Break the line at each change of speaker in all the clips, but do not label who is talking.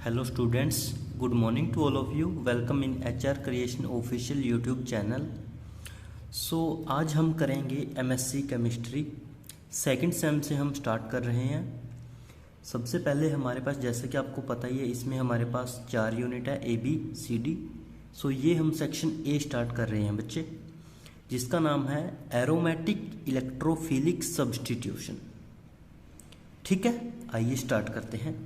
Hello students, good morning to all of you. Welcome in HR Creation official YouTube channel. आज हम करेंगे MSc chemistry second same से हम start कर रहे हैं। सबसे पहले हमारे पास, जैसे कि आपको पता ही है, इसमें हमारे पास 4 यूनिट है ABCD। ये हम सेक्शन A स्टार्ट कर रहे हैं बच्चे, जिसका नाम है एरोमेटिक इलेक्ट्रोफिलिक सब्सटीट्यूशन। ठीक है, आइए स्टार्ट करते हैं।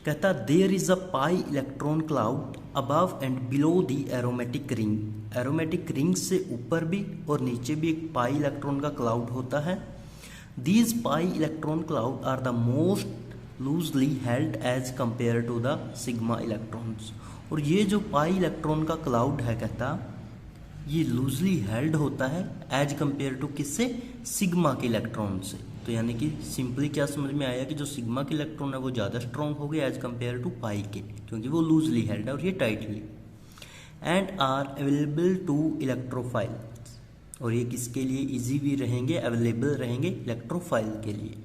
कहता there is a pi electron cloud above and below the aromatic ring. Aromatic ring से ऊपर भी और नीचे भी एक पाई इलेक्ट्रॉन का क्लाउड होता है। These pi electron cloud are the most loosely held as compare to the sigma electrons. और ये जो पाई इलेक्ट्रॉन का क्लाउड है, कहता ये लूजली हेल्ड होता है एज कंपेयर टू किससे? सिग्मा के इलेक्ट्रॉन से। तो यानी कि सिंपली क्या समझ में आया कि जो सिग्मा के इलेक्ट्रॉन है वो ज़्यादा स्ट्रॉन्ग हो गए एज कंपेयर टू पाई के, क्योंकि वो लूजली हेल्ड है और ये tightly. And are available to electrophile, और ये किसके लिए इजी भी रहेंगे, अवेलेबल रहेंगे इलेक्ट्रोफाइल के लिए।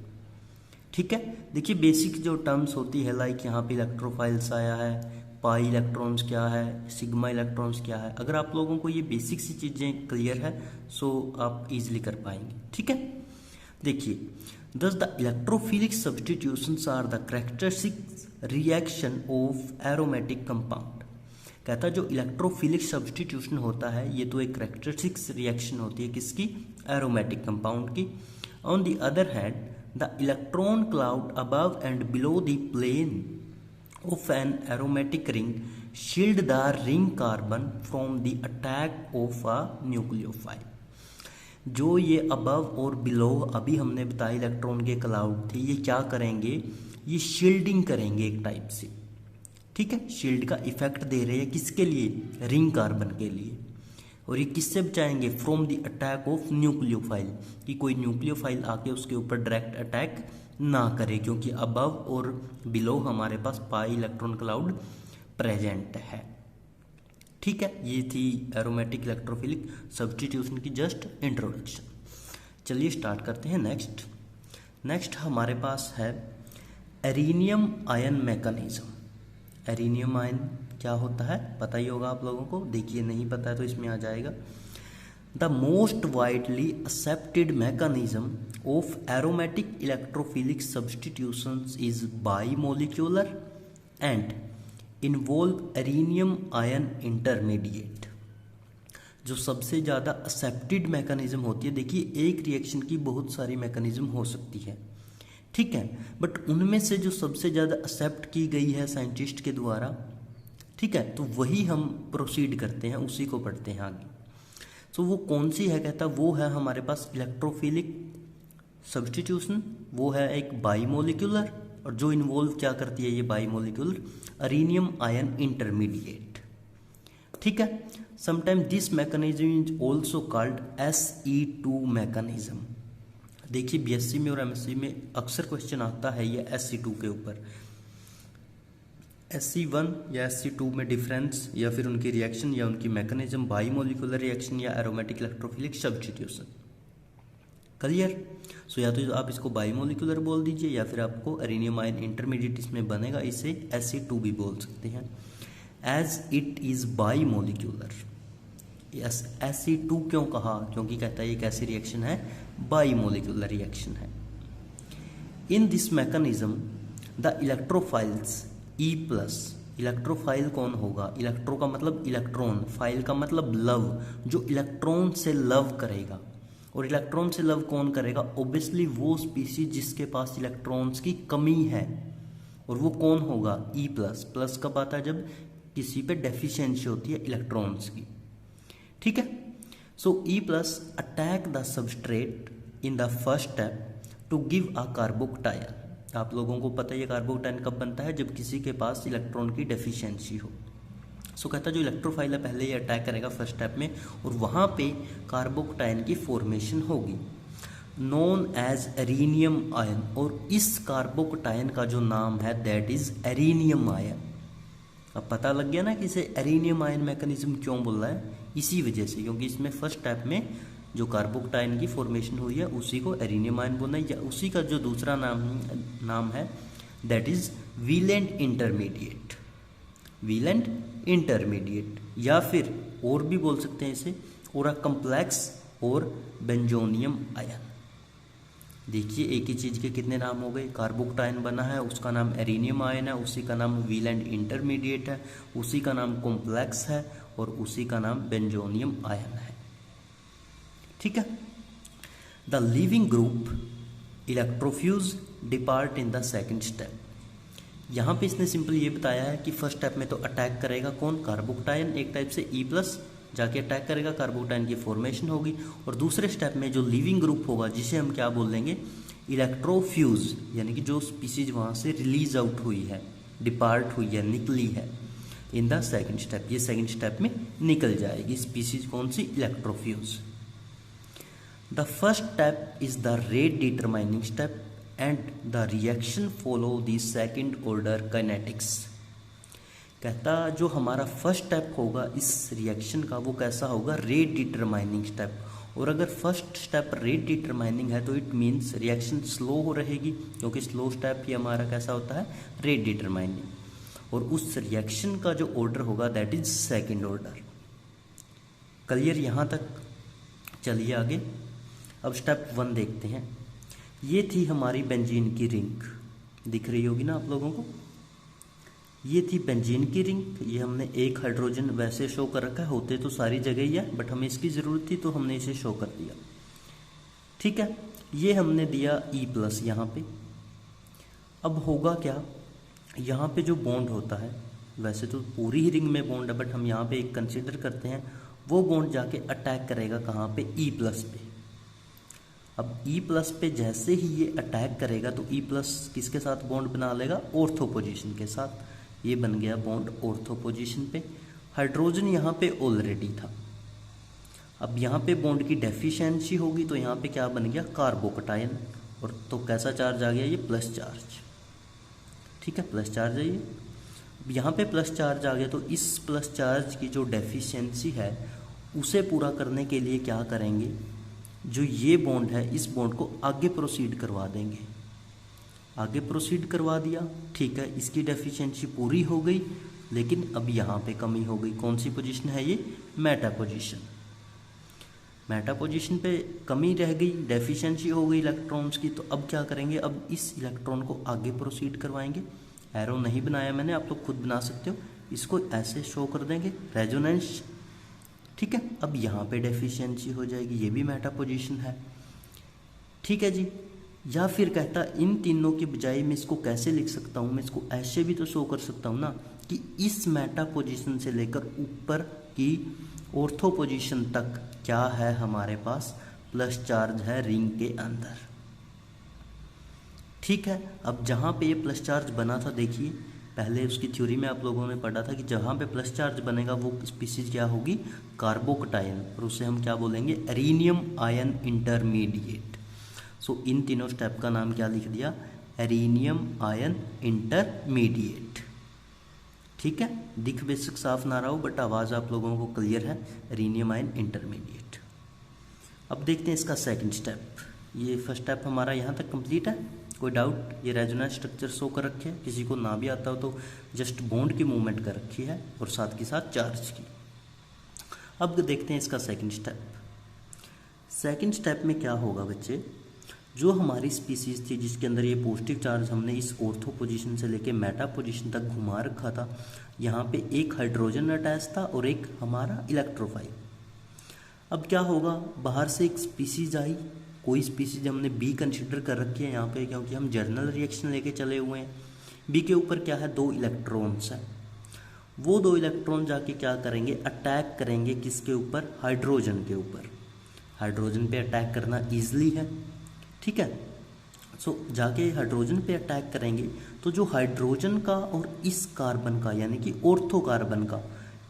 ठीक है, देखिए बेसिक जो टर्म्स होती है, लाइक यहाँ पे इलेक्ट्रोफाइल्स आया है, पाई इलेक्ट्रॉन्स क्या है, सिग्मा इलेक्ट्रॉन्स क्या है। अगर आप लोगों को ये बेसिक सी चीज़ें क्लियर है सो आप इजीली कर पाएंगे। ठीक है, देखिए thus the electrophilic substitutions are the characteristic reaction of aromatic compound. कहता जो इलेक्ट्रोफिलिक सब्सटीट्यूशन होता है ये तो एक कैरेक्टरिस्टिक रिएक्शन होती है किसकी? एरोमेटिक कंपाउंड की। On the other hand the electron cloud above and below the plane of an aromatic ring shield the ring carbon from the attack of a nucleophile। जो ये अबव और below अभी हमने बताया इलेक्ट्रॉन के cloud थे, ये क्या करेंगे? ये शील्डिंग करेंगे एक टाइप से। ठीक है, शील्ड का इफेक्ट दे रहे हैं किसके लिए? रिंग कार्बन के लिए। और ये किससे बचाएंगे? From the attack of nucleophile, कि कोई न्यूक्लियोफाइल आके उसके ऊपर डायरेक्ट अटैक ना करे, क्योंकि अबव और बिलो हमारे पास पाई इलेक्ट्रॉन क्लाउड प्रेजेंट है। ठीक है, ये थी एरोमेटिक इलेक्ट्रोफिलिक सब्सटीट्यूशन की जस्ट इंट्रोडक्शन। चलिए स्टार्ट करते हैं। नेक्स्ट हमारे पास है एरिनियम आयन मैकेनिज्म। एरिनियम आयन क्या होता है पता ही होगा आप लोगों को। देखिए नहीं पता है तो इसमें आ जाएगा। The most widely accepted mechanism of aromatic electrophilic substitutions is bimolecular and involve erinium ion intermediate। जो सबसे ज़्यादा एक्सेप्टेड मैकेनिज्म होती है, देखिए एक रिएक्शन की बहुत सारी मैकेनिज्म हो सकती है, ठीक है, बट उनमें से जो सबसे ज़्यादा एक्सेप्ट की गई है साइंटिस्ट के द्वारा, ठीक है, तो वही हम प्रोसीड करते हैं, उसी को पढ़ते हैं आगे। तो वो कौन सी है? कहता वो है हमारे पास इलेक्ट्रोफिलिक सब्सटीट्यूशन, वो है एक बाईमोलिकुलर, और जो इन्वॉल्व क्या करती है ये बाईमोलिकुलर? एरिनियम ion intermediate. ठीक है, sometime this mechanism is also called SE2 mechanism. देखिए BSc में और MSc में अक्सर क्वेश्चन आता है ये SE2 के ऊपर। SE1 या SE2 में डिफरेंस या फिर उनकी रिएक्शन या उनकी मैकेनिज्म, बाईमोलिकुलर रिएक्शन या एरोमेटिक इलेक्ट्रोफिलिक सब्सटीट्यूशन। क्लियर? सो या तो आप इसको बाईमोलिकुलर बोल दीजिए या फिर आपको एरिनियम आयन इंटरमीडिएट इसमें बनेगा, इसे SE2 भी बोल सकते हैं, as it is bimolecular. Yes, SE2 क्यों कहा? क्योंकि कहता है एक ऐसी रिएक्शन है, बाईमोलिकुलर रिएक्शन है। In this mechanism the electrophiles E+, electrophile कौन होगा? इलेक्ट्रो का मतलब इलेक्ट्रॉन, फाइल का मतलब लव, जो इलेक्ट्रॉन से लव करेगा। और इलेक्ट्रॉन से लव कौन करेगा? ऑब्वियसली वो स्पीसीज जिसके पास इलेक्ट्रॉन्स की कमी है, और वो कौन होगा? E+। प्लस कब आता है? जब किसी पे डेफिशिएंसी होती है इलेक्ट्रॉन्स की। ठीक है, so E+ attack the substrate in the first step to give a carbocation. आप लोगों को पता है ये कार्बोकटायन कब बनता है? जब किसी के पास इलेक्ट्रॉन की डेफिशिएंसी हो। सो कहता है जो इलेक्ट्रोफाइल है पहले ये अटैक करेगा फर्स्ट स्टेप में, और वहाँ पे कार्बोकटायन की फॉर्मेशन होगी, नोन एज एरिनियम आयन। और इस कार्बोकटायन का जो नाम है दैट इज एरिनियम आयन। अब पता लग गया ना कि इसे एरिनियम आयन मैकेनिज्म क्यों बोल रहा है? इसी वजह से, क्योंकि इसमें फर्स्ट स्टेप में जो कार्बोकटायन की फॉर्मेशन हुई है उसी को एरिनियम आयन बोलना है, या उसी का जो दूसरा नाम है that is Wheland intermediate, Wheland intermediate, या फिर और भी बोल सकते हैं इसे ओरा कम्प्लेक्स और बेंजोनियम आयन। देखिए एक ही चीज़ के कितने नाम हो गए, कार्बोक्टाइन बना है उसका नाम एरिनियम आयन है, उसी का नाम वैलेंट इंटरमीडिएट है, उसी का नाम कॉम्प्लेक्स है और उसी का नाम बेंजोनियम आयन है। ठीक है। The leaving group electrofuge depart in the second step. यहाँ पे इसने सिंपल ये बताया है कि फर्स्ट स्टेप में तो अटैक करेगा कौन, कार्बोक्टाइन, एक टाइप से E+ जाके अटैक करेगा, कार्बोक्टाइन की फॉर्मेशन होगी, और दूसरे स्टेप में जो लिविंग ग्रुप होगा जिसे हम क्या बोल देंगे, इलेक्ट्रोफ्यूज, यानी कि जो स्पीसीज वहाँ से रिलीज आउट हुई है, डिपार्ट हुई है, निकली है इन द सेकेंड स्टेप, ये सेकेंड स्टेप में निकल जाएगी स्पीसीज कौन सी, electrofuge. The first step is the rate determining step and the reaction follow the second order kinetics. कहता जो हमारा फर्स्ट स्टेप होगा इस रिएक्शन का वो कैसा होगा, रेट डिटरमाइनिंग स्टेप, और अगर फर्स्ट स्टेप रेट डिटरमाइनिंग है तो इट मीन्स रिएक्शन स्लो हो रहेगी, क्योंकि स्लो स्टेप ही हमारा कैसा होता है, रेट डिटरमाइनिंग, और उस रिएक्शन का जो ऑर्डर होगा that is second order. Clear यहाँ तक? चलिए आगे अब स्टेप 1 देखते हैं। ये थी हमारी बेंजीन की रिंग, दिख रही होगी ना आप लोगों को, ये थी बेंजीन की रिंग, ये हमने एक हाइड्रोजन वैसे शो कर रखा है, होते तो सारी जगह ही है बट हमें इसकी ज़रूरत थी तो हमने इसे शो कर दिया। ठीक है, ये हमने दिया E+ यहाँ पे। अब होगा क्या, यहाँ पे जो बॉन्ड होता है, वैसे तो पूरी ही रिंग में बॉन्ड है बट हम यहाँ पे एक कंसिडर करते हैं, वो बॉन्ड जाके अटैक करेगा कहाँ पे, E+ पे। अब E+ पे जैसे ही ये अटैक करेगा तो E+ किसके साथ बॉन्ड बना लेगा, ऑर्थो पोजीशन के साथ, ये बन गया बॉन्ड ऑर्थो पोजीशन पे। हाइड्रोजन यहाँ पे ऑलरेडी था, अब यहाँ पे बॉन्ड की डेफिशिएंसी होगी तो यहाँ पे क्या बन गया, कार्बोकटायन, और तो कैसा चार्ज आ गया, ये प्लस चार्ज। ठीक है, प्लस चार्ज है ये। अब यहाँ पे प्लस चार्ज आ गया तो इस प्लस चार्ज की जो डेफिशिएंसी है उसे पूरा करने के लिए क्या करेंगे, जो ये बॉन्ड है इस बॉन्ड को आगे प्रोसीड करवा देंगे, आगे प्रोसीड करवा दिया। ठीक है, इसकी डेफिशिएंसी पूरी हो गई, लेकिन अब यहाँ पे कमी हो गई। कौन सी पोजीशन है ये, मेटा पोजीशन। मेटा पोजीशन पे कमी रह गई, डेफिशिएंसी हो गई इलेक्ट्रॉन्स की, तो अब क्या करेंगे, अब इस इलेक्ट्रॉन को आगे प्रोसीड करवाएंगे। एरो नहीं बनाया मैंने, आप लोग खुद बना सकते हो, इसको ऐसे शो कर देंगे, रेजोनेंस। ठीक है, अब यहाँ पे डेफिशिएंसी हो जाएगी, ये भी मेटा पोजीशन है। ठीक है जी, या फिर कहता इन तीनों के बजाय मैं इसको कैसे लिख सकता हूँ, मैं इसको ऐसे भी तो शो कर सकता हूँ ना, कि इस मेटा पोजीशन से लेकर ऊपर की ऑर्थो पोजीशन तक क्या है हमारे पास, प्लस चार्ज है रिंग के अंदर। ठीक है, अब जहाँ पे ये प्लस चार्ज बना था, देखिए पहले उसकी थ्योरी में आप लोगों ने पढ़ा था कि जहाँ पे प्लस चार्ज बनेगा वो स्पीसीज क्या होगी, कार्बोकटायन, और उसे हम क्या बोलेंगे, एरिनियम आयन इंटरमीडिएट। सो इन तीनों स्टेप का नाम क्या लिख दिया, एरिनियम आयन इंटरमीडिएट। ठीक है, दिख बेशक साफ ना रहा हो बट आवाज़ आप लोगों को क्लियर है, एरिनियम आयन इंटरमीडिएट। अब देखते हैं इसका सेकंड स्टेप। ये फर्स्ट स्टेप हमारा यहाँ तक कंप्लीट है, कोई डाउट? ये रेजोनेंस स्ट्रक्चर शो कर रखे हैं, किसी को ना भी आता हो तो जस्ट बॉन्ड की मूवमेंट कर रखी है और साथ के साथ चार्ज की। अब देखते हैं इसका सेकंड स्टेप। सेकंड स्टेप में क्या होगा बच्चे, जो हमारी स्पीसीज थी जिसके अंदर ये पॉजिटिव चार्ज हमने इस ऑर्थो पोजीशन से लेके मेटा पोजीशन तक घुमा रखा था, यहाँ पे एक हाइड्रोजन अटैच था और एक हमारा इलेक्ट्रोफाइल। अब क्या होगा, बाहर से एक स्पीसीज आई, कोई स्पीसीज हमने बी कंसिडर कर रखी है यहाँ पे, क्योंकि हम जर्नल रिएक्शन लेके चले हुए हैं। बी के ऊपर क्या है, 2 इलेक्ट्रॉन्स हैं, वो 2 इलेक्ट्रॉन जाके क्या करेंगे, अटैक करेंगे किसके ऊपर, हाइड्रोजन के ऊपर। हाइड्रोजन पे अटैक करना ईजिली है। ठीक है, सो जाके हाइड्रोजन पे अटैक करेंगे तो जो हाइड्रोजन का और इस कार्बन का यानी कि ऑर्थो कार्बन का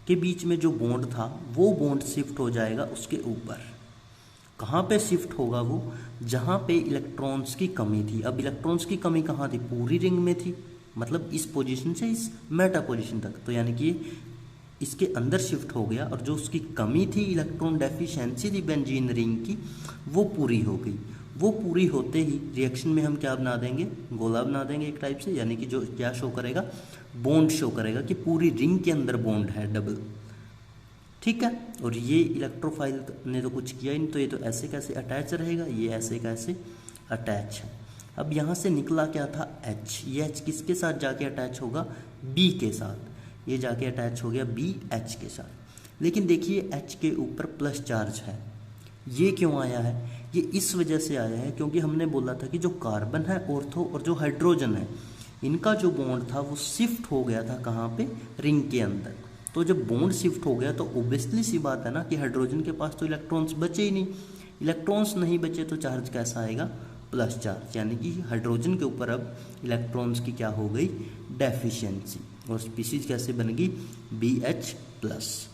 के बीच में जो बॉन्ड था वो बॉन्ड शिफ्ट हो जाएगा उसके ऊपर। कहाँ पे शिफ्ट होगा वो, जहाँ पे इलेक्ट्रॉन्स की कमी थी। अब इलेक्ट्रॉन्स की कमी कहाँ थी, पूरी रिंग में थी, मतलब इस पोजीशन से इस मेटा पोजीशन तक, तो यानी कि इसके अंदर शिफ्ट हो गया, और जो उसकी कमी थी, इलेक्ट्रॉन डेफिशिएंसी थी बेंजीन रिंग की, वो पूरी हो गई। वो पूरी होते ही रिएक्शन में हम क्या बना देंगे, गोला बना देंगे एक टाइप से, यानी कि जो क्या शो करेगा, बॉन्ड शो करेगा कि पूरी रिंग के अंदर बॉन्ड है डबल। ठीक है, और ये इलेक्ट्रोफाइल ने तो कुछ किया ही नहीं, तो ये तो ऐसे कैसे अटैच रहेगा, ये ऐसे कैसे अटैच है। अब यहाँ से निकला क्या था H, ये H किसके साथ जाके अटैच होगा, B के साथ, ये जाके अटैच हो गया B H के साथ। लेकिन देखिए H के ऊपर प्लस चार्ज है, ये क्यों आया है, ये इस वजह से आया है क्योंकि हमने बोला था कि जो कार्बन है ऑर्थो और जो हाइड्रोजन है, इनका जो बॉन्ड था वो शिफ्ट हो गया था कहाँ पे, रिंग के अंदर। तो जब बॉन्ड शिफ्ट हो गया तो ओब्वियसली सी बात है ना कि हाइड्रोजन के पास तो इलेक्ट्रॉन्स बचे ही नहीं, इलेक्ट्रॉन्स नहीं बचे तो चार्ज कैसा आएगा, प्लस चार्ज, यानी कि हाइड्रोजन के ऊपर अब इलेक्ट्रॉन्स की क्या हो गई, डेफिशिएंसी, और स्पीशीज कैसे बन गई, BH प्लस।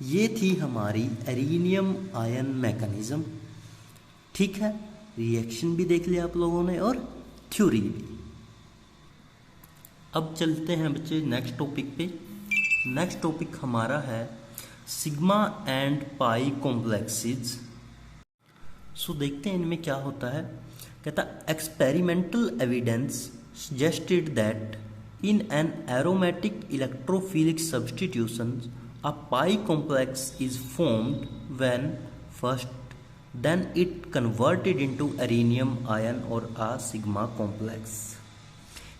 ये थी हमारी एरिनियम आयन मैकेनिज्म। ठीक है, रिएक्शन भी देख लिया आप लोगों ने और थ्योरी भी। अब चलते हैं बच्चे नेक्स्ट टॉपिक पे। नेक्स्ट टॉपिक हमारा है सिग्मा एंड पाई कॉम्प्लेक्सेस। सो देखते हैं इनमें क्या होता है। कहता experimental evidence suggested that in an aromatic electrophilic substitution a pi complex is formed when first then it converted into arenium ion or a sigma complex।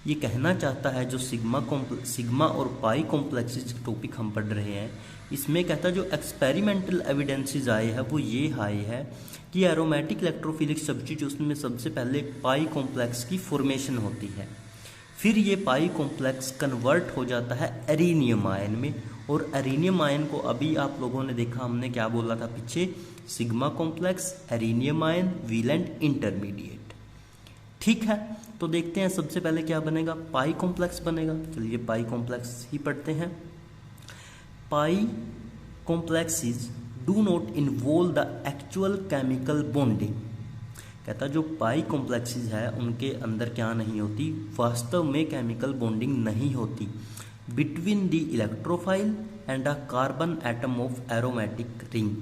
ये कहना चाहता है जो सिग्मा और पाई कॉम्प्लेक्सेस टॉपिक हम पढ़ रहे हैं, इसमें कहता है जो एक्सपेरिमेंटल एविडेंसेस आए हैं वो ये आए हैं कि एरोमेटिक इलेक्ट्रोफिलिक सब्स्टिट्यूशन में सबसे पहले पाई कॉम्प्लेक्स की फॉर्मेशन होती है, फिर ये पाई कॉम्प्लेक्स कन्वर्ट हो जाता है एरिनियम आयन में, और एरिनियम आयन को अभी आप लोगों ने देखा हमने क्या बोला था पीछे, sigma complex, arenium ion, Wheland, intermediate. ठीक है, तो देखते हैं सबसे पहले क्या बनेगा, पाई कॉम्प्लेक्स बनेगा। चलिए पाई कॉम्प्लेक्स ही पढ़ते हैं। Pi complexes do not involve the actual chemical bonding. कहता जो पाई कॉम्प्लेक्सेस है उनके अंदर क्या नहीं होती, वास्तव में केमिकल बॉन्डिंग नहीं होती between the electrophile and a carbon atom of aromatic ring.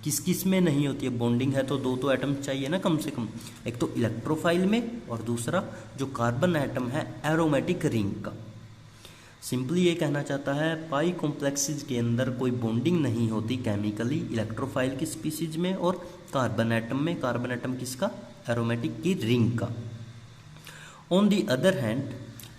किस किस में नहीं होती है बॉन्डिंग, है तो दो एटम चाहिए ना कम से कम, एक तो इलेक्ट्रोफाइल में और दूसरा जो कार्बन एटम है एरोमेटिक रिंग का। सिंपली ये कहना चाहता है पाई कॉम्प्लेक्सेस के अंदर कोई बॉन्डिंग नहीं होती केमिकली इलेक्ट्रोफाइल की स्पीसीज में और कार्बन एटम में, कार्बन एटम किसका, एरोमेटिक की रिंग का। On the other hand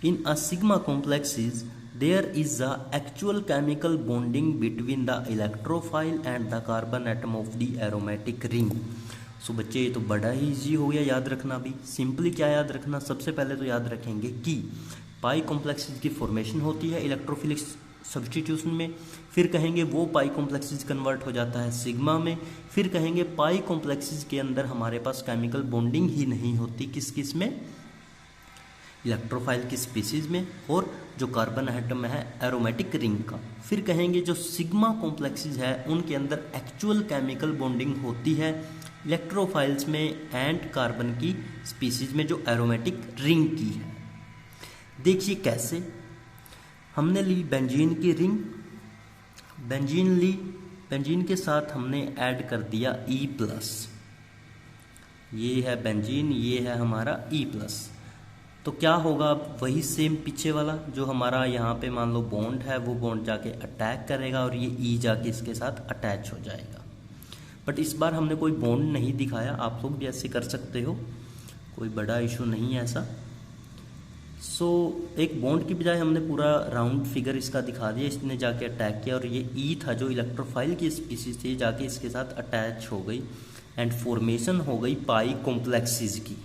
in a sigma complexes there is a actual chemical bonding between the electrophile and the carbon atom of the aromatic ring। सो बच्चे ये तो बड़ा ही easy हो गया याद रखना भी। सिंपली क्या याद रखना, सबसे पहले तो याद रखेंगे कि पाई कॉम्प्लेक्सेस की फॉर्मेशन होती है इलेक्ट्रोफिलिक सब्स्टिट्यूशन में, फिर कहेंगे वो पाई कॉम्प्लेक्सेस कन्वर्ट हो जाता है सिग्मा में, फिर कहेंगे पाई कॉम्प्लेक्सेस के अंदर हमारे पास केमिकल बॉन्डिंग ही नहीं होती, किस किस में, इलेक्ट्रोफाइल की स्पीसीज में और जो कार्बन एटम है एरोमेटिक रिंग का। फिर कहेंगे जो सिग्मा कॉम्प्लेक्सेस है उनके अंदर एक्चुअल केमिकल बॉन्डिंग होती है इलेक्ट्रोफाइल्स में एंड कार्बन की स्पीसीज में जो एरोमेटिक रिंग की है। देखिए कैसे, हमने ली बेंजीन की रिंग, बेंजीन ली, बेंजीन के साथ हमने ऐड कर दिया E+, ये है बेंजीन, ये है हमारा E+। तो क्या होगा, अब वही सेम पीछे वाला जो हमारा यहाँ पे मान लो बॉन्ड है, वो बॉन्ड जाके अटैक करेगा और ये E जाके इसके साथ अटैच हो जाएगा। बट इस बार हमने कोई बॉन्ड नहीं दिखाया, आप लोग भी ऐसे कर सकते हो, कोई बड़ा इशू नहीं है ऐसा। सो एक बॉन्ड की बजाय हमने पूरा राउंड फिगर इसका दिखा दिया, इसने जाके अटैक किया और ये E था जो इलेक्ट्रोफाइल की स्पीसीज थी जाके इसके साथ अटैच हो गई एंड फॉर्मेशन हो गई पाई कॉम्प्लेक्सेस की।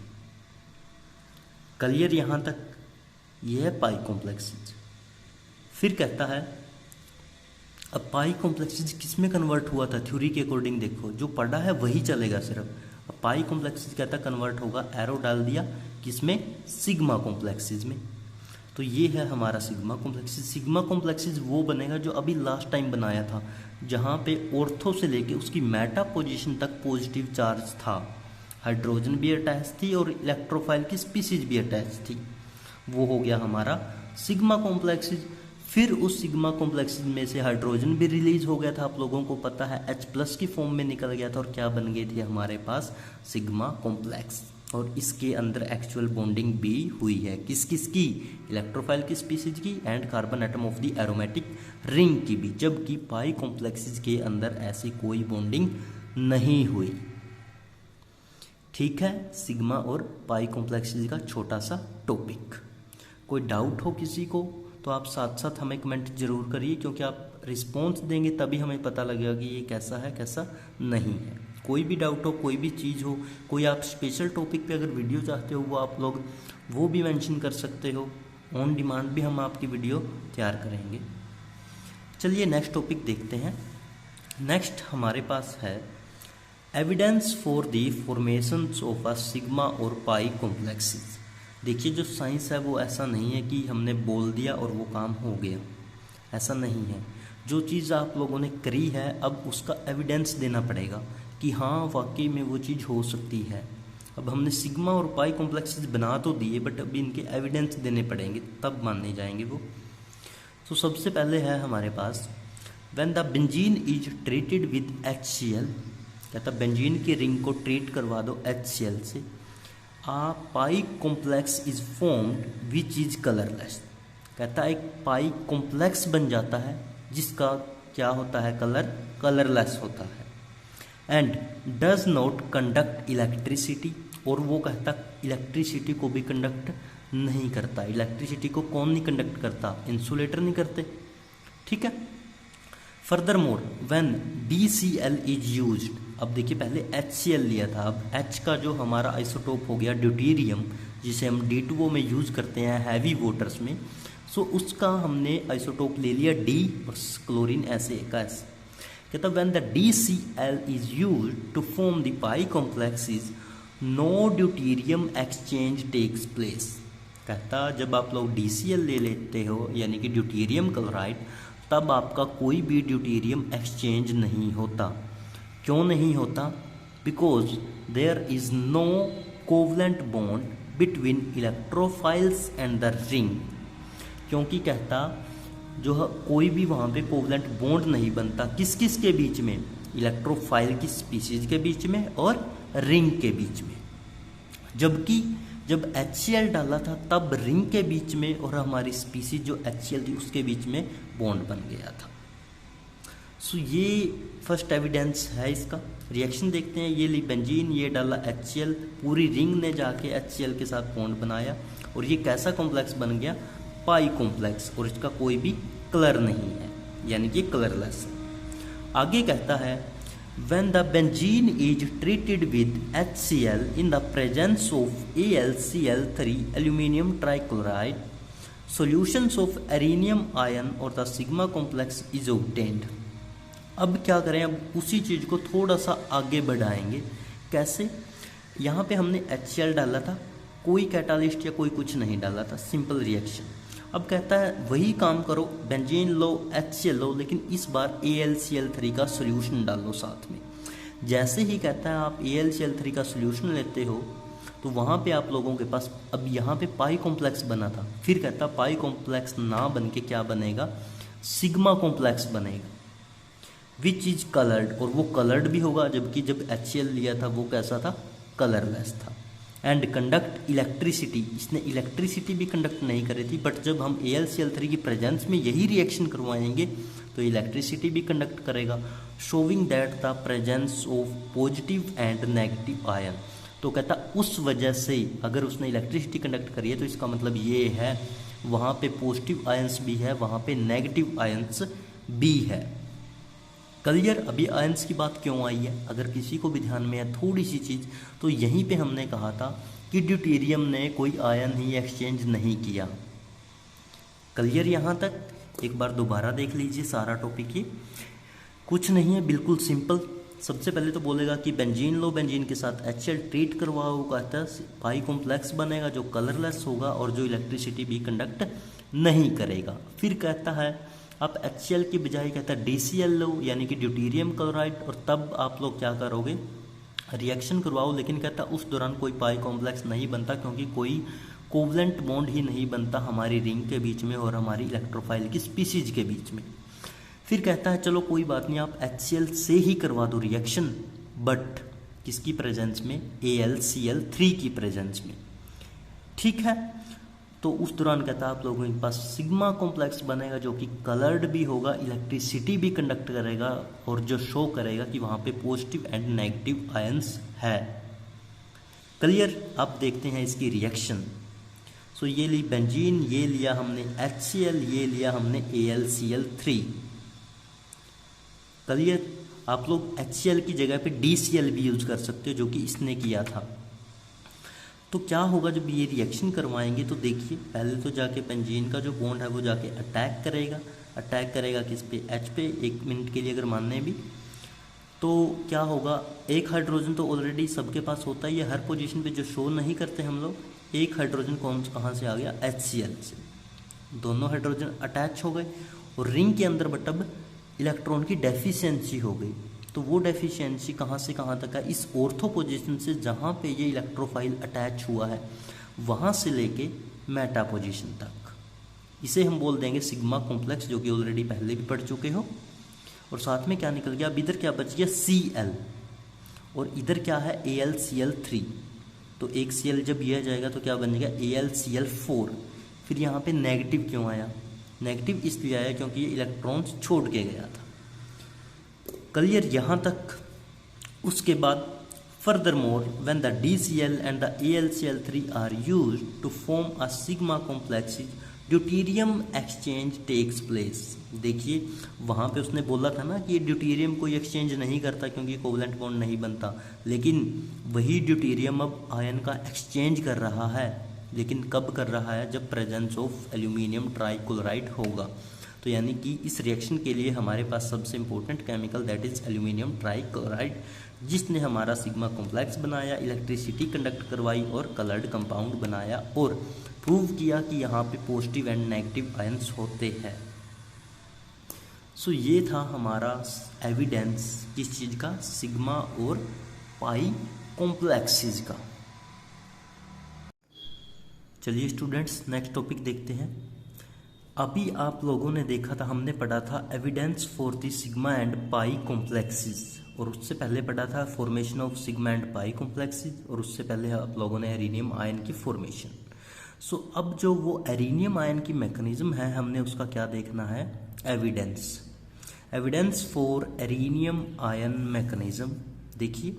क्लियर यहाँ तक, ये है पाई कॉम्प्लेक्सेस। फिर कहता है अब पाई कॉम्प्लेक्सेस किस में कन्वर्ट हुआ था, थ्योरी के अकॉर्डिंग देखो जो पढ़ा है वही चलेगा सिर्फ। अब पाई कॉम्प्लेक्सेस कहता कन्वर्ट होगा, एरो डाल दिया किसमें, सिग्मा कॉम्प्लेक्सेस में। तो ये है हमारा सिग्मा कॉम्प्लेक्सेस। सिग्मा कॉम्प्लेक्सेस वो बनेगा जो अभी लास्ट टाइम बनाया था, जहाँ पे ऑर्थो से लेके उसकी मेटा पोजीशन तक पॉजिटिव चार्ज था, हाइड्रोजन भी अटैच थी और इलेक्ट्रोफाइल की स्पीसीज भी अटैच थी, वो हो गया हमारा सिग्मा कॉम्प्लेक्सेस। फिर उस सिग्मा कॉम्प्लेक्स में से हाइड्रोजन भी रिलीज हो गया था, आप लोगों को पता है, H+ की फॉर्म में निकल गया था और क्या बन गई थी हमारे पास सिग्मा कॉम्प्लेक्स। और इसके अंदर एक्चुअल बॉन्डिंग भी हुई है, किस किस की, इलेक्ट्रोफाइल की स्पीसीज की and carbon atom of the aromatic ring की भी, जबकि पाई कॉम्प्लेक्सेस के अंदर ऐसी कोई बॉन्डिंग नहीं हुई। ठीक है, सिग्मा और पाई कॉम्प्लेक्सेस का छोटा सा टॉपिक। कोई डाउट हो किसी को तो आप साथ साथ हमें कमेंट जरूर करिए, क्योंकि आप रिस्पॉन्स देंगे तभी हमें पता लगेगा कि ये कैसा है कैसा नहीं है। कोई भी डाउट हो, कोई भी चीज़ हो, कोई आप स्पेशल टॉपिक पे अगर वीडियो चाहते हो वो आप लोग वो भी मेंशन कर सकते हो। ऑन डिमांड भी हम आपकी वीडियो तैयार करेंगे। चलिए नेक्स्ट टॉपिक देखते हैं। नेक्स्ट हमारे पास है evidence for the formation of a sigma और पाई कॉम्प्लेक्सेस। देखिए, जो साइंस है वो ऐसा नहीं है कि हमने बोल दिया और वो काम हो गया, ऐसा नहीं है। जो चीज़ आप लोगों ने करी है अब उसका एविडेंस देना पड़ेगा कि हाँ वाकई में वो चीज़ हो सकती है। अब हमने सिग्मा और पाई कॉम्प्लेक्सेस बना तो दिए, बट अभी इनके एविडेंस देने पड़ेंगे तब माने जाएंगे वो। तो सबसे पहले है हमारे पास when the benzene is treated with HCl, कहता बेंजीन की रिंग को ट्रीट करवा दो HCl से, a pi complex is formed which is colourless. कहता एक पाई कॉम्प्लेक्स बन जाता है जिसका क्या होता है, कलरलेस होता है, and does not conduct electricity, और वो कहता इलेक्ट्रिसिटी को भी कंडक्ट नहीं करता। इलेक्ट्रिसिटी को कौन नहीं कंडक्ट करता, इंसुलेटर नहीं करते। ठीक है, further more when BCl is used, अब देखिए पहले HCl लिया था, अब H का जो हमारा आइसोटोप हो गया ड्यूटेरियम, जिसे हम D2O में यूज करते हैं हैवी वाटर्स में, सो उसका हमने आइसोटोप ले लिया D और क्लोरीन S। कहता when the DCl is used to form the pi complexes no deuterium exchange takes place. कहता जब आप लोग DCl ले लेते हो यानी कि ड्यूटेरियम क्लोराइड, तब आपका कोई भी ड्यूटेरियम एक्सचेंज नहीं होता। क्यों नहीं होता? Because there is no covalent bond between electrophiles and the ring. क्योंकि कहता जो कोई भी वहाँ पे कोवलेंट बॉन्ड नहीं बनता, किस किस के बीच में, इलेक्ट्रोफाइल की स्पीसीज के बीच में और रिंग के बीच में। जबकि जब HCl डाला था तब रिंग के बीच में और हमारी स्पीसीज जो HCl थी उसके बीच में बॉन्ड बन गया था। सो ये फर्स्ट एविडेंस है इसका। रिएक्शन देखते हैं, ये ली बेंजीन, ये डाला HCl, पूरी रिंग ने जाके HCl के साथ बॉन्ड बनाया और ये कैसा कॉम्प्लेक्स बन गया, पाई कॉम्प्लेक्स, और इसका कोई भी कलर नहीं है, यानी कि कलरलेस। आगे कहता है when the benzene is treated with HCl in the presence of AlCl3 aluminium trichloride, solutions of arenium ion or the sigma complex is obtained। अब क्या करें, अब उसी चीज़ को थोड़ा सा आगे बढ़ाएंगे। कैसे? यहाँ पे हमने HCl डाला था, कोई कैटालिस्ट या कोई कुछ नहीं डाला था, सिंपल रिएक्शन। अब कहता है वही काम करो, बेंजीन लो, HCl लो, लेकिन इस बार AlCl3 का सोल्यूशन डालो साथ में। जैसे ही कहता है आप AlCl3 का सोल्यूशन लेते हो तो वहाँ पे आप लोगों के पास, अब यहाँ पे पाई कॉम्प्लेक्स बना था, फिर कहता पाई कॉम्प्लेक्स ना बन के क्या बनेगा, सिग्मा कॉम्प्लेक्स बनेगा, विच इज कलर्ड, और वो कलर्ड भी होगा, जबकि जब HCl लिया था वो कैसा था, कलरलेस था। एंड कंडक्ट इलेक्ट्रिसिटी, इसने इलेक्ट्रिसिटी भी कंडक्ट नहीं करी थी, बट जब हम AlCl3 की प्रेजेंस में यही रिएक्शन करवाएंगे तो इलेक्ट्रिसिटी भी कंडक्ट करेगा, showing that the presence of positive and negative ion. तो कहता उस वजह से अगर उसने इलेक्ट्रिसिटी कंडक्ट करी है तो इसका मतलब ये है वहाँ पे पॉजिटिव आयंस भी है, वहाँ पे नेगेटिव आयंस भी है। क्लियर? अभी आयंस की बात क्यों आई है, अगर किसी को भी ध्यान में है थोड़ी सी चीज़, तो यहीं पे हमने कहा था कि ड्यूटेरियम ने कोई आयन ही एक्सचेंज नहीं किया। क्लियर यहाँ तक? एक बार दोबारा देख लीजिए सारा टॉपिक। ये कुछ नहीं है, बिल्कुल सिंपल। सबसे पहले तो बोलेगा कि बेंजीन लो, बेंजीन के साथ HCl ट्रीट करवाओ, कहता है पाई कॉम्प्लेक्स बनेगा जो कलरलेस होगा और जो इलेक्ट्रिसिटी भी कंडक्ट नहीं करेगा। फिर कहता है आप HCl की बजाय कहता है DCl लो, यानी कि ड्यूटेरियम क्लोराइड, और तब आप लोग क्या करोगे, रिएक्शन करवाओ। लेकिन कहता उस दौरान कोई पाई कॉम्प्लेक्स नहीं बनता क्योंकि कोई कोवलेंट बॉन्ड ही नहीं बनता हमारी रिंग के बीच में और हमारी इलेक्ट्रोफाइल की स्पीसीज के बीच में। फिर कहता है चलो कोई बात नहीं, आप HCl से ही करवा दो रिएक्शन, बट किसकी प्रेजेंस में, AlCl3 की प्रेजेंस में। ठीक है, तो उस दौरान कहता है आप लोगों के पास सिग्मा कॉम्प्लेक्स बनेगा जो कि कलर्ड भी होगा, इलेक्ट्रिसिटी भी कंडक्ट करेगा और जो शो करेगा कि वहाँ पे पॉजिटिव एंड नेगेटिव आयंस है। क्लियर। आप देखते हैं इसकी रिएक्शन। सो ये ली बेंजीन, ये लिया हमने HCl, ये लिया हमने AlCl3। क्लियर। आप लोग HCl की जगह पे DCl भी यूज कर सकते हो जो कि इसने किया था। तो क्या होगा जब ये रिएक्शन करवाएंगे, तो देखिए पहले तो जाके बेंजीन का जो बॉन्ड है वो जाके अटैक करेगा किस पे, H पे। 1 मिनट के लिए अगर मानने भी तो क्या होगा, एक हाइड्रोजन तो ऑलरेडी सबके पास होता ही है हर पोजीशन पे, जो शो नहीं करते हम लोग। एक हाइड्रोजन कहाँ से आ गया, HCl से। दोनों हाइड्रोजन अटैच हो गए और रिंग के अंदर बट अब इलेक्ट्रॉन की डेफिशिएंसी हो गई। तो वो डेफिशिएंसी कहाँ से कहाँ तक है, इस ऑर्थो पोजीशन से जहाँ पे ये इलेक्ट्रोफाइल अटैच हुआ है वहाँ से लेके मेटा पोजीशन तक। इसे हम बोल देंगे सिग्मा कॉम्प्लेक्स, जो कि ऑलरेडी पहले भी पढ़ चुके हो। और साथ में क्या निकल गया, अब इधर क्या बच गया, Cl, और इधर क्या है, AlCl3। तो एक Cl जब यह जाएगा तो क्या बनेगा, AlCl4। फिर यहाँ पे नेगेटिव क्यों आया, नेगेटिव इसलिए आया क्योंकि ये इलेक्ट्रॉन्स छोड़ के गया था। क्लियर यहाँ तक। उसके बाद furthermore when the DCl and the AlCl3 are used to form a sigma complex, deuterium exchange takes place. देखिए वहाँ पे उसने बोला था ना कि ये ड्यूटेरियम कोई एक्सचेंज नहीं करता क्योंकि कोवलेंट बॉन्ड नहीं बनता, लेकिन वही ड्यूटेरियम अब आयन का एक्सचेंज कर रहा है। लेकिन कब कर रहा है, जब प्रेजेंस ऑफ एल्यूमिनियम ट्राइक्लोराइड होगा। तो यानी कि इस रिएक्शन के लिए हमारे पास सबसे important chemical that is aluminium trichloride, जिसने हमारा सिग्मा कॉम्प्लेक्स बनाया, इलेक्ट्रिसिटी कंडक्ट करवाई और कलर्ड कंपाउंड बनाया और प्रूव किया कि यहाँ पे पॉजिटिव एंड नेगेटिव आयंस होते हैं। सो ये था हमारा एविडेंस किस चीज़ का, सिग्मा और पाई कॉम्प्लेक्सेस का। चलिए स्टूडेंट्स नेक्स्ट टॉपिक देखते हैं। अभी आप लोगों ने देखा था, हमने पढ़ा था evidence for the sigma and pi complexes, और उससे पहले पढ़ा था formation of sigma and pi complexes, और उससे पहले आप लोगों ने एरिनियम आयन की फॉर्मेशन। सो अब जो वो एरिनियम आयन की मैकेनिज्म है, हमने उसका क्या देखना है, एविडेंस फॉर एरिनियम आयन मैकेनिज्म। देखिए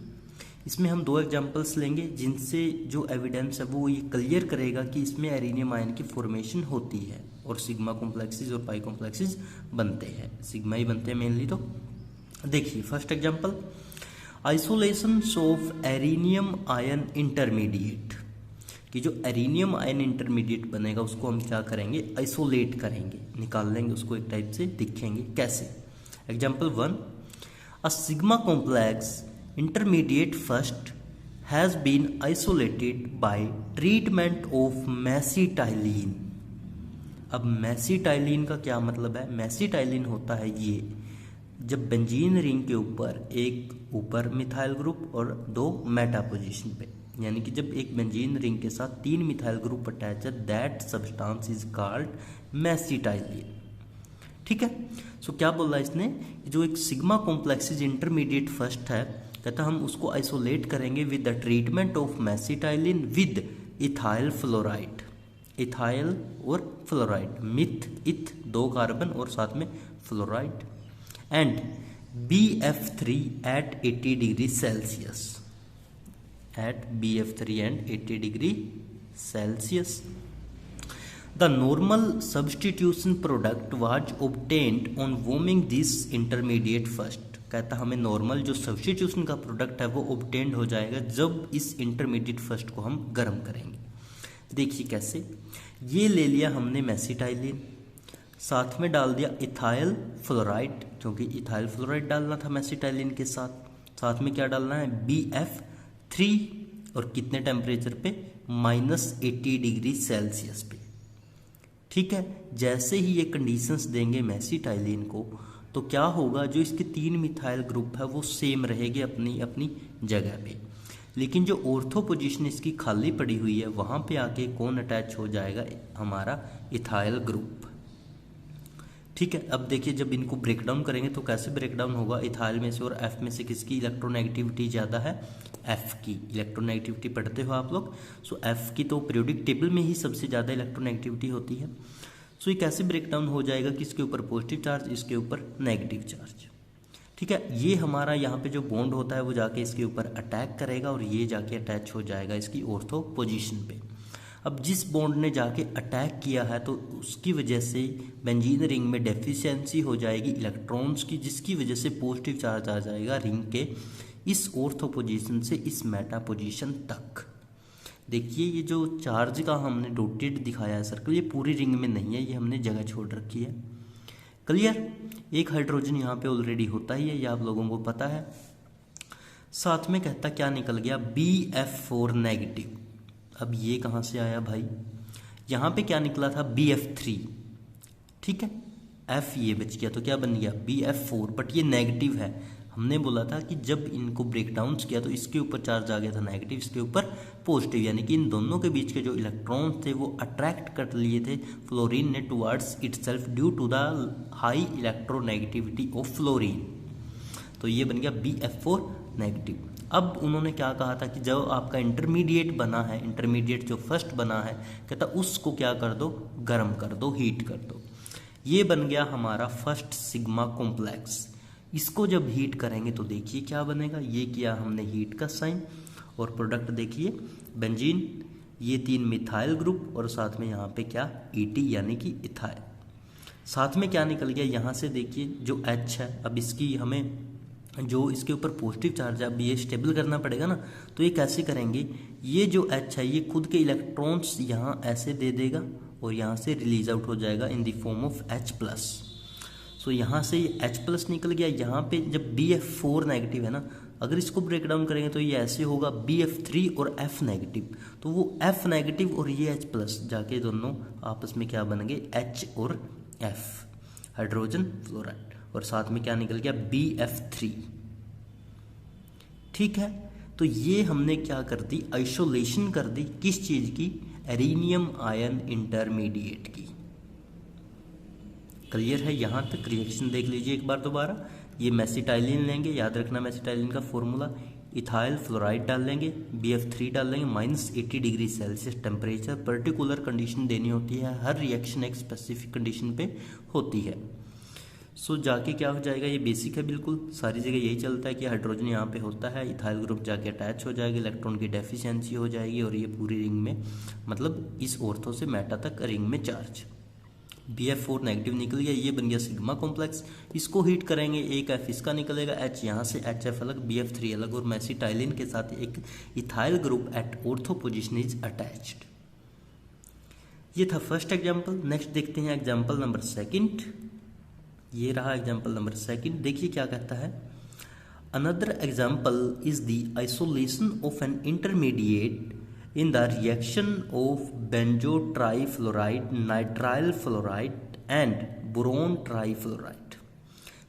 इसमें हम 2 एग्जांपल्स लेंगे जिनसे जो एविडेंस है वो ये क्लियर करेगा कि इसमें एरिनियम आयन की फॉर्मेशन होती है और सिग्मा कॉम्प्लेक्सेस और पाई कॉम्प्लेक्सेस बनते हैं, सिग्मा ही बनते हैं मेनली। तो देखिए first example, isolation of arenium ion intermediate, कि जो एरिनियम आयन इंटरमीडिएट बनेगा उसको हम क्या करेंगे, आइसोलेट करेंगे, निकाल लेंगे उसको, एक टाइप से दिखेंगे कैसे। Example 1, a sigma complex intermediate first has been isolated by treatment of मेसिटाइलिन। अब मेसिटाइलिन का क्या मतलब है, मेसिटाइलिन होता है ये जब बेंजीन रिंग के ऊपर एक ऊपर मिथाइल ग्रुप और 2 मेटा पोजीशन पे, यानी कि जब एक बेंजीन रिंग के साथ 3 मिथाइल ग्रुप अटैच है, दैट सब्सटेंस इज कॉल्ड मेसिटाइलिन। ठीक है। सो क्या बोला इसने, जो एक सिग्मा कॉम्प्लेक्स इंटरमीडिएट फर्स्ट है, कहता हम उसको आइसोलेट करेंगे with the treatment of mesitylene with ethyl fluoride, ethyl और फ्लोराइड, मिथ इथ 2 कार्बन और साथ में fluoride, and BF3 at 80 degree Celsius, at BF3 and 80 degree Celsius. The normal substitution product was obtained on warming this intermediate first। कहता हमें normal जो substitution का product है वो ऑब्टेन्ड हो जाएगा जब इस इंटरमीडिएट फर्स्ट को हम गर्म करेंगे। देखिए कैसे, ये ले लिया हमने मेसिटाइलिन, साथ में डाल दिया इथाइल फ्लोराइड, क्योंकि इथाइल फ्लोराइड डालना था मेसिटाइलिन के साथ, साथ में क्या डालना है, BF3, और कितने टेम्परेचर पे, -80 डिग्री सेल्सियस पे। ठीक है। जैसे ही ये कंडीशंस देंगे मेसिटाइलिन को, तो क्या होगा, जो इसके 3 मिथाइल ग्रुप है वो सेम रहेंगे अपनी अपनी जगह पे। लेकिन जो ऑर्थो पोजीशन इसकी खाली पड़ी हुई है वहाँ पे आके कौन अटैच हो जाएगा, हमारा इथाइल ग्रुप। ठीक है, अब देखिए जब इनको ब्रेक डाउन करेंगे तो कैसे ब्रेक डाउन होगा, इथाइल में से और एफ में से किसकी इलेक्ट्रोनेगेटिविटी ज़्यादा है, एफ की। इलेक्ट्रोनेगेटिविटी पढ़ते हो आप लोग, सो एफ की तो पीरियोडिक टेबल में ही सबसे ज़्यादा इलेक्ट्रोनेगेटिविटी होती है। सो ये कैसे ब्रेक डाउन हो जाएगा, किसके ऊपर पॉजिटिव चार्ज, इसके ऊपर नेगेटिव चार्ज। ठीक है, ये हमारा यहाँ पे जो बॉन्ड होता है वो जाके इसके ऊपर अटैक करेगा और ये जाके अटैच हो जाएगा इसकी ऑर्थो पोजीशन पे। अब जिस बॉन्ड ने जाके अटैक किया है तो उसकी वजह से बेंजीन रिंग में डेफिशिएंसी हो जाएगी इलेक्ट्रॉन्स की, जिसकी वजह से पॉजिटिव चार्ज आ जाएगा रिंग के इस ऑर्थो पोजीशन से इस मेटा पोजीशन तक। देखिए ये जो चार्ज का हमने डॉटेड दिखाया है सर्कल, ये पूरी रिंग में नहीं है, ये हमने जगह छोड़ रखी है। क्लियर, एक हाइड्रोजन यहाँ पे ऑलरेडी होता ही है, ये आप लोगों को पता है। साथ में कहता क्या निकल गया, BF4 नेगेटिव। अब ये कहाँ से आया भाई, यहाँ पे क्या निकला था, BF3। ठीक है, F ये बच गया तो क्या बन गया, BF4, बट ये नेगेटिव है। हमने बोला था कि जब इनको ब्रेक डाउन किया तो इसके ऊपर चार्ज आ गया था नेगेटिव, इसके ऊपर पॉजिटिव, यानी कि इन दोनों के बीच के जो इलेक्ट्रॉन्स थे वो अट्रैक्ट कर लिए थे फ्लोरीन ने towards itself due to the high electronegativity of fluorine. तो ये बन गया BF4 नेगेटिव। अब उन्होंने क्या कहा था कि जब आपका इंटरमीडिएट बना है, इंटरमीडिएट जो फर्स्ट बना है, कहता उसको क्या कर दो, गर्म कर दो, हीट कर दो। ये बन गया हमारा फर्स्ट सिग्मा कॉम्प्लेक्स। इसको जब हीट करेंगे तो देखिए क्या बनेगा, ये किया हमने हीट का साइन और प्रोडक्ट देखिए बेंजीन, ये 3 मिथाइल ग्रुप और साथ में यहाँ पे क्या ET यानी कि इथाइल। साथ में क्या निकल गया यहाँ से, देखिए जो H है, अब इसकी हमें जो इसके ऊपर पॉजिटिव चार्ज है अब ये स्टेबल करना पड़ेगा ना, तो ये कैसे करेंगे, ये जो H है ये खुद के इलेक्ट्रॉन्स यहाँ ऐसे दे देगा और यहाँ से रिलीज आउट हो जाएगा in the form of H+। सो यहाँ से ये H+ निकल गया। यहाँ पे जब BF4 नेगेटिव है ना, अगर इसको ब्रेक डाउन करेंगे तो ये ऐसे होगा BF3 और F नेगेटिव, तो वो F नेगेटिव और ये H+ जाके दोनों आपस में क्या बन गए, H और F, हाइड्रोजन फ्लोराइड, और साथ में क्या निकल गया BF3। ठीक है, तो ये हमने क्या कर दी, आइसोलेशन कर दी, किस चीज की, एरिनियम आयन इंटरमीडिएट की। क्लियर है, यहाँ तक रिएक्शन देख लीजिए एक बार दोबारा। ये मेसिटाइलिन लेंगे, याद रखना मेसिटाइलिन का फॉर्मूला, इथाइल फ्लोराइड डाल लेंगे, BF3 डाल लेंगे, -80 degree Celsius temperature, particular condition देनी होती है, हर रिएक्शन एक स्पेसिफिक कंडीशन पे होती है। सो जाके क्या हो जाएगा, ये बेसिक है बिल्कुल, सारी जगह यही चलता है कि हाइड्रोजन यहाँ पे होता है, इथाइल ग्रुप जाके अटैच हो जाएगा, इलेक्ट्रॉन की डेफिशिएंसी हो जाएगी और ये पूरी रिंग में, मतलब इस ऑर्थो से मेटा तक रिंग में चार्ज। BF4 नेगेटिव निकल गया, ये बन गया सिग्मा कॉम्प्लेक्स। इसको हीट करेंगे, एक F इसका निकलेगा, H यहाँ से HF अलग, BF3 अलग, और मेसिटाइलिन के साथ एक ethyl group at ortho position is attached. ये था फर्स्ट एग्जाम्पल। नेक्स्ट देखते हैं एग्जाम्पल नंबर सेकंड। ये रहा एग्जाम्पल नंबर सेकंड। देखिए क्या कहता है, another example is the isolation of an intermediate in the reaction of benzo trifluoride, nitrile fluoride and boron trifluoride।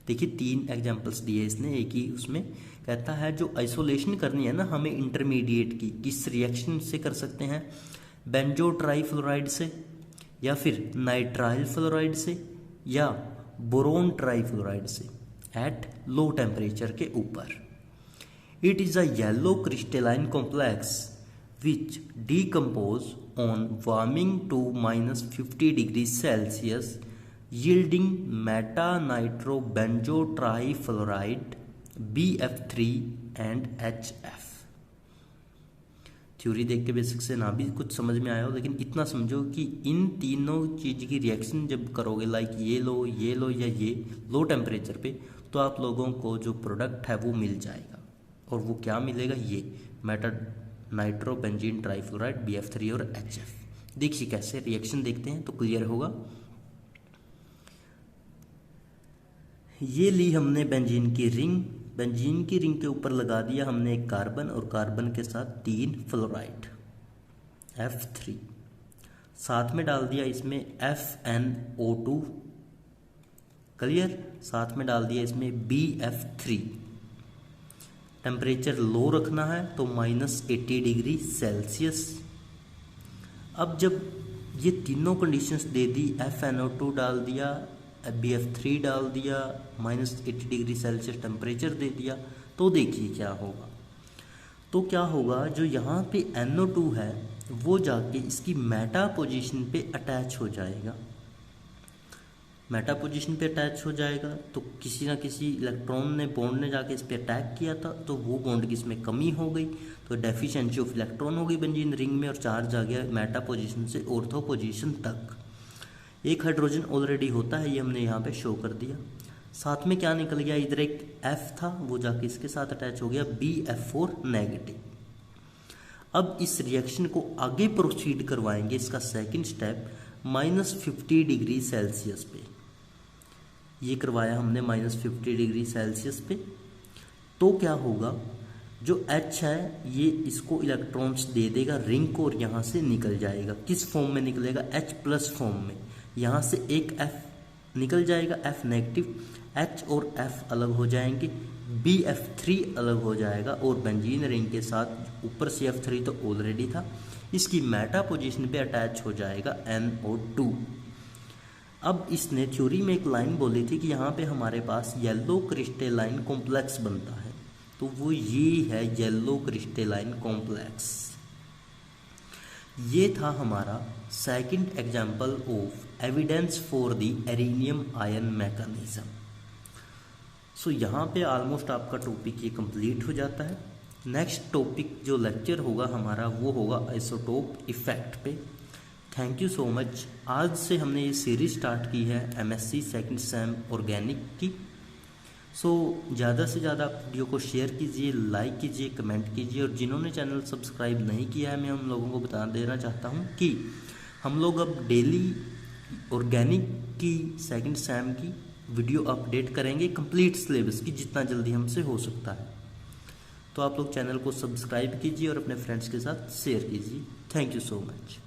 देखिए 3 एग्जाम्पल्स दिए इसने एक ही उसमें। कहता है जो आइसोलेशन करनी है ना हमें इंटरमीडिएट की, किस रिएक्शन से कर सकते हैं, बेंजो ट्राईफ्लोराइड से, या फिर नाइट्राइल फ्लोराइड से, या बोरोन ट्राईफ्लोराइड से, एट लो टेम्परेचर के ऊपर। It is a yellow crystalline complex which decompose on warming to -50 degrees Celsius, yielding meta-nitrobenzotrifluoride BF3 and HF। Theory देख के बेसिक से ना भी कुछ समझ में आया हो, लेकिन इतना समझो कि इन तीनों चीज़ की रिएक्शन जब करोगे, लाइक ये लो या ये लो टेम्परेचर पे, तो आप लोगों को जो प्रोडक्ट है वो मिल जाएगा। और वो क्या मिलेगा, ये मेटा नाइट्रोबेंजीन ट्राईफ्लोराइड BF3 और HF। देखिए कैसे रिएक्शन देखते हैं तो क्लियर होगा। ये ली हमने बेंजीन की रिंग, बेंजीन की रिंग के ऊपर लगा दिया हमने एक कार्बन, और कार्बन के साथ 3 फ्लोराइड F3, साथ में डाल दिया इसमें FnO2, क्लियर, साथ में डाल दिया इसमें BF3। टेम्परेचर लो रखना है तो -80 डिग्री सेल्सियस। अब जब ये तीनों कंडीशंस दे दी, FnO2 डाल दिया, BF3 डाल दिया, -80 डिग्री सेल्सियस टेम्परेचर दे दिया, तो देखिए क्या होगा। तो क्या होगा, जो यहाँ पे NO2 है वो जाके इसकी मेटा पोजीशन पे अटैच हो जाएगा। मेटा पोजीशन पे अटैच हो जाएगा तो किसी ना किसी इलेक्ट्रॉन ने, बॉन्ड ने जाके इस पे अटैक किया था, तो वो बॉन्ड की इसमें कमी हो गई, तो डेफिशिएंसी ऑफ इलेक्ट्रॉन हो गई बेंजीन रिंग में, और चार्ज आ गया मेटा पोजीशन से ऑर्थो पोजीशन तक। एक हाइड्रोजन ऑलरेडी होता है, ये हमने यहाँ पे शो कर दिया। साथ में क्या निकल गया, इधर एक F था, वो जाके इसके साथ अटैच हो गया, BF4 नेगेटिव। अब इस रिएक्शन को आगे प्रोसीड करवाएंगे, इसका सेकंड स्टेप -50 डिग्री सेल्सियस पे। ये करवाया हमने -50 डिग्री सेल्सियस पे। तो क्या होगा, जो H है ये इसको इलेक्ट्रॉन्स दे देगा रिंग को, और यहाँ से निकल जाएगा। किस फॉर्म में निकलेगा, H+ फॉर्म में। यहाँ से एक F निकल जाएगा, F नेगेटिव, H और F अलग हो जाएंगे, BF3 अलग हो जाएगा, और बेंजीन रिंग के साथ ऊपर से F3 तो ऑलरेडी था, इसकी मेटा पोजीशन पे अटैच हो जाएगा NO2। अब इसने थ्योरी में एक लाइन बोली थी कि यहाँ पे हमारे पास येलो क्रिस्टलाइन कॉम्प्लेक्स बनता है, तो वो ये है येलो क्रिस्टलाइन कॉम्प्लेक्स। ये था हमारा second example of evidence for the arenium ion mechanism. So यहाँ पे ऑलमोस्ट आपका टॉपिक ये कंप्लीट हो जाता है। नेक्स्ट टॉपिक जो लेक्चर होगा हमारा वो होगा आइसोटोप इफेक्ट पे। Thank you so much. आज से हमने ये सीरीज स्टार्ट की है MSc सेकंड सेम ऑर्गेनिक की। सो ज़्यादा से ज़्यादा आप वीडियो को शेयर कीजिए, लाइक कीजिए, कमेंट कीजिए, और जिन्होंने चैनल सब्सक्राइब नहीं किया है, मैं उन लोगों को बता देना चाहता हूँ कि हम लोग अब डेली ऑर्गेनिक की सेकंड सेम की वीडियो अपडेट करेंगे, कंप्लीट सिलेबस की, जितना जल्दी हमसे हो सकता है। तो आप लोग चैनल को सब्सक्राइब कीजिए और अपने फ्रेंड्स के साथ शेयर कीजिए। Thank you so much.